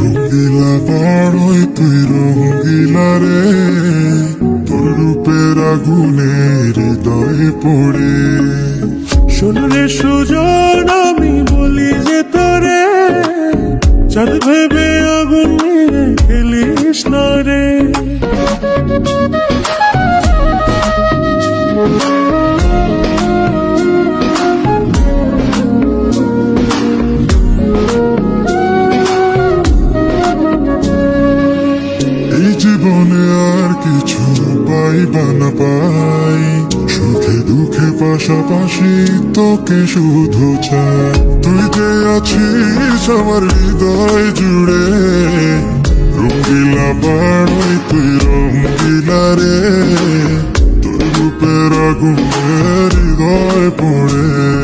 রঙ্গিলা বড়ই তুই রঙ্গিলা রে, তোর রূপের আগুনে হৃদয়ে পড়ে। শোনরে সুজন আমি বলি যে তোরে, চাঁদ ভেবে আগুন নিয়ে খেলিস না রে। এই জীবনে আর কিছু পাইবা না পাই, সুখে দুঃখে পাশাপাশি তোকে শুধু চাই। তুই যে আছিস আমার হৃদয় জুড়ে, রঙ্গিলা বড়ই তুই রঙ্গিলা রে, তোর রূপের আগুনে হৃদয় পড়ে।